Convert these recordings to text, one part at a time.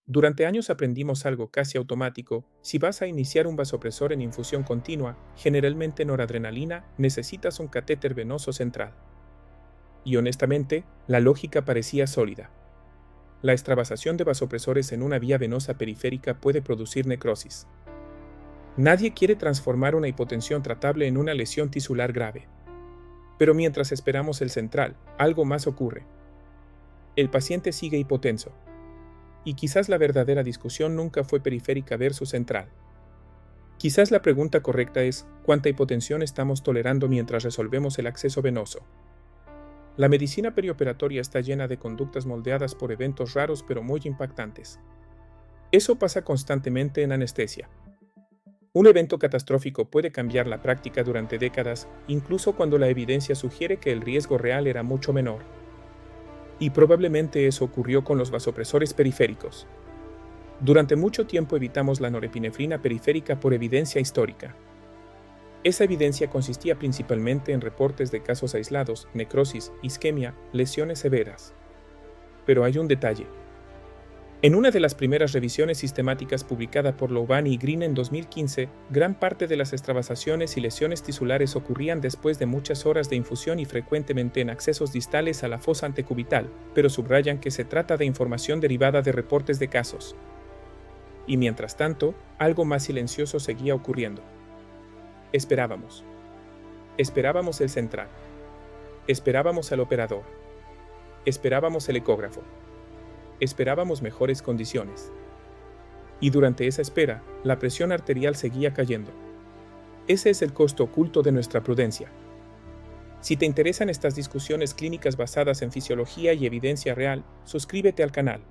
Durante años aprendimos algo casi automático: si vas a iniciar un vasopresor en infusión continua, generalmente noradrenalina, necesitas un catéter venoso central. Y honestamente, la lógica parecía sólida. La extravasación de vasopresores en una vía venosa periférica puede producir necrosis. Nadie quiere transformar una hipotensión tratable en una lesión tisular grave. Pero mientras esperamos el central, algo más ocurre. El paciente sigue hipotenso. Y quizás la verdadera discusión nunca fue periférica versus central. Quizás la pregunta correcta es: ¿cuánta hipotensión estamos tolerando mientras resolvemos el acceso venoso? La medicina perioperatoria está llena de conductas moldeadas por eventos raros pero muy impactantes. Eso pasa constantemente en anestesia. Un evento catastrófico puede cambiar la práctica durante décadas, incluso cuando la evidencia sugiere que el riesgo real era mucho menor. Y probablemente eso ocurrió con los vasopresores periféricos. Durante mucho tiempo evitamos la norepinefrina periférica por evidencia histórica. Esa evidencia consistía principalmente en reportes de casos aislados, necrosis, isquemia, lesiones severas. Pero hay un detalle. En una de las primeras revisiones sistemáticas publicada por Loubani y Green en 2015, gran parte de las extravasaciones y lesiones tisulares ocurrían después de muchas horas de infusión y frecuentemente en accesos distales a la fosa antecubital, pero subrayan que se trata de información derivada de reportes de casos. Y mientras tanto, algo más silencioso seguía ocurriendo. Esperábamos. Esperábamos el central. Esperábamos al operador. Esperábamos el ecógrafo. Esperábamos mejores condiciones. Y durante esa espera, la presión arterial seguía cayendo. Ese es el costo oculto de nuestra prudencia. Si te interesan estas discusiones clínicas basadas en fisiología y evidencia real, suscríbete al canal.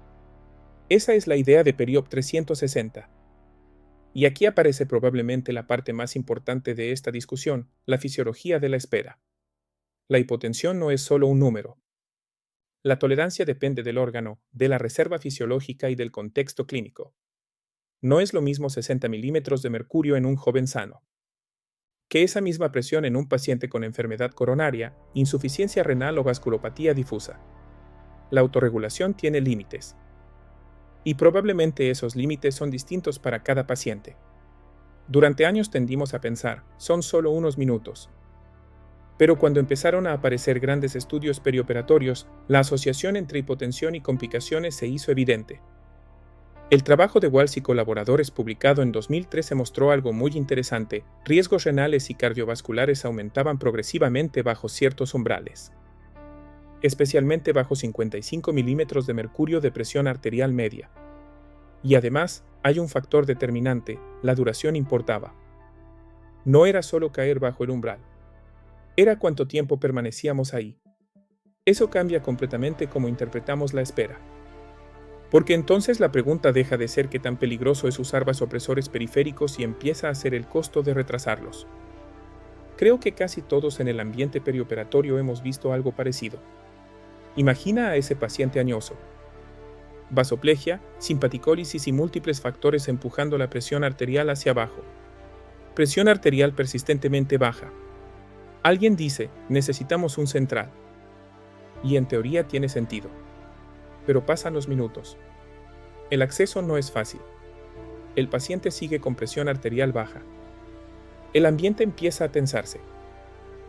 Esa es la idea de Periop 360. Y aquí aparece probablemente la parte más importante de esta discusión: la fisiología de la espera. La hipotensión no es solo un número. La tolerancia depende del órgano, de la reserva fisiológica y del contexto clínico. No es lo mismo 60 milímetros de mercurio en un joven sano que esa misma presión en un paciente con enfermedad coronaria, insuficiencia renal o vasculopatía difusa. La autorregulación tiene límites. Y probablemente esos límites son distintos para cada paciente. Durante años tendimos a pensar: son solo unos minutos. Pero cuando empezaron a aparecer grandes estudios perioperatorios, la asociación entre hipotensión y complicaciones se hizo evidente. El trabajo de Walsh y colaboradores publicado en 2013 mostró algo muy interesante: riesgos renales y cardiovasculares aumentaban progresivamente bajo ciertos umbrales. Especialmente bajo 55 milímetros de mercurio de presión arterial media. Y además, hay un factor determinante: la duración importaba. No era solo caer bajo el umbral. Era cuánto tiempo permanecíamos ahí. Eso cambia completamente cómo interpretamos la espera. Porque entonces la pregunta deja de ser qué tan peligroso es usar vasopresores periféricos y empieza a ser el costo de retrasarlos. Creo que casi todos en el ambiente perioperatorio hemos visto algo parecido. Imagina a ese paciente añoso. Vasoplegia, simpaticólisis y múltiples factores empujando la presión arterial hacia abajo. Presión arterial persistentemente baja. Alguien dice: necesitamos un central. Y en teoría tiene sentido. Pero pasan los minutos. El acceso no es fácil. El paciente sigue con presión arterial baja. El ambiente empieza a tensarse.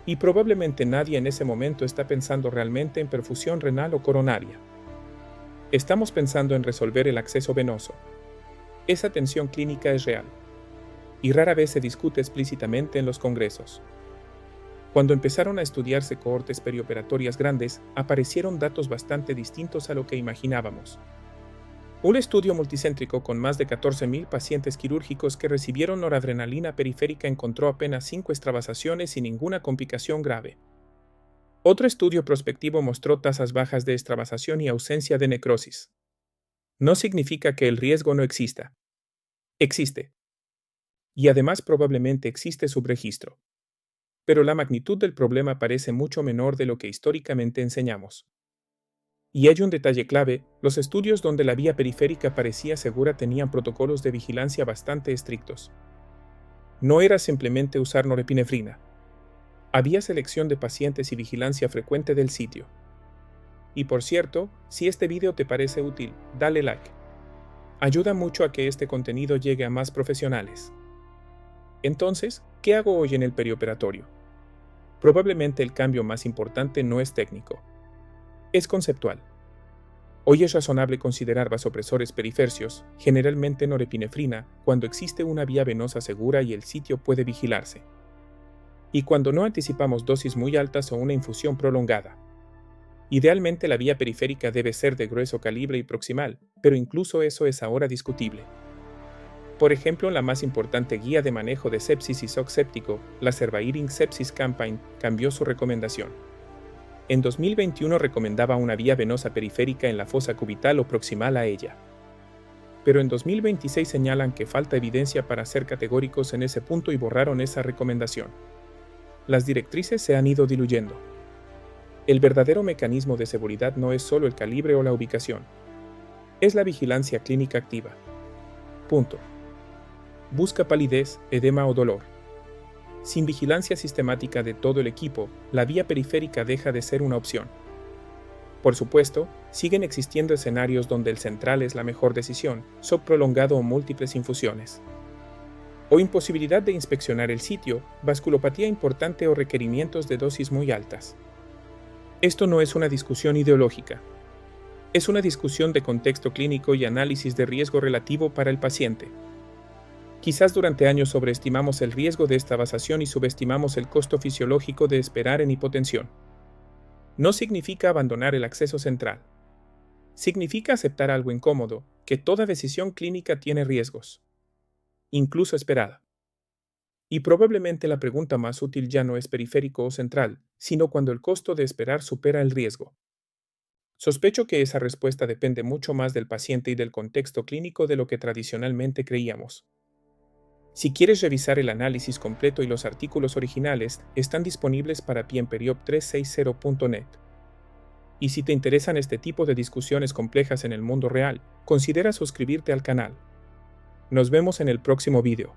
Y probablemente nadie en ese momento está pensando realmente en perfusión renal o coronaria. Estamos pensando en resolver el acceso venoso. Esa tensión clínica es real. Y rara vez se discute explícitamente en los congresos. Cuando empezaron a estudiarse cohortes perioperatorias grandes, aparecieron datos bastante distintos a lo que imaginábamos. Un estudio multicéntrico con más de 14.000 pacientes quirúrgicos que recibieron noradrenalina periférica encontró apenas 5 extravasaciones y ninguna complicación grave. Otro estudio prospectivo mostró tasas bajas de extravasación y ausencia de necrosis. No significa que el riesgo no exista. Existe. Y además probablemente existe subregistro. Pero la magnitud del problema parece mucho menor de lo que históricamente enseñamos. Y hay un detalle clave: los estudios donde la vía periférica parecía segura tenían protocolos de vigilancia bastante estrictos. No era simplemente usar norepinefrina. Había selección de pacientes y vigilancia frecuente del sitio. Y por cierto, si este video te parece útil, dale like. ayuda mucho a que este contenido llegue a más profesionales. Entonces, ¿qué hago hoy en el perioperatorio? Probablemente el cambio más importante no es técnico, es conceptual. Hoy es razonable considerar vasopresores periféricos, generalmente norepinefrina, cuando existe una vía venosa segura y el sitio puede vigilarse. Y cuando no anticipamos dosis muy altas o una infusión prolongada. Idealmente la vía periférica debe ser de grueso calibre y proximal, pero incluso eso es ahora discutible. Por ejemplo, la más importante guía de manejo de sepsis y shock séptico, la Surviving Sepsis Campaign, cambió su recomendación. En 2021 recomendaba una vía venosa periférica en la fosa cubital o proximal a ella. Pero en 2026 señalan que falta evidencia para ser categóricos en ese punto y borraron esa recomendación. Las directrices se han ido diluyendo. El verdadero mecanismo de seguridad no es solo el calibre o la ubicación. Es la vigilancia clínica activa. Punto. Busca palidez, edema o dolor. Sin vigilancia sistemática de todo el equipo, la vía periférica deja de ser una opción. Por supuesto, siguen existiendo escenarios donde el central es la mejor decisión, shock prolongado o múltiples infusiones. O imposibilidad de inspeccionar el sitio, vasculopatía importante o requerimientos de dosis muy altas. Esto no es una discusión ideológica. Es una discusión de contexto clínico y análisis de riesgo relativo para el paciente. Quizás durante años sobreestimamos el riesgo de esta vasación y subestimamos el costo fisiológico de esperar en hipotensión. No significa abandonar el acceso central. Significa aceptar algo incómodo, que toda decisión clínica tiene riesgos, incluso esperada. Y probablemente la pregunta más útil ya no es periférico o central, sino cuando el costo de esperar supera el riesgo. Sospecho que esa respuesta depende mucho más del paciente y del contexto clínico de lo que tradicionalmente creíamos. Si quieres revisar el análisis completo y los artículos originales, están disponibles para PMPeriop360.net. Y si te interesan este tipo de discusiones complejas en el mundo real, considera suscribirte al canal. Nos vemos en el próximo video.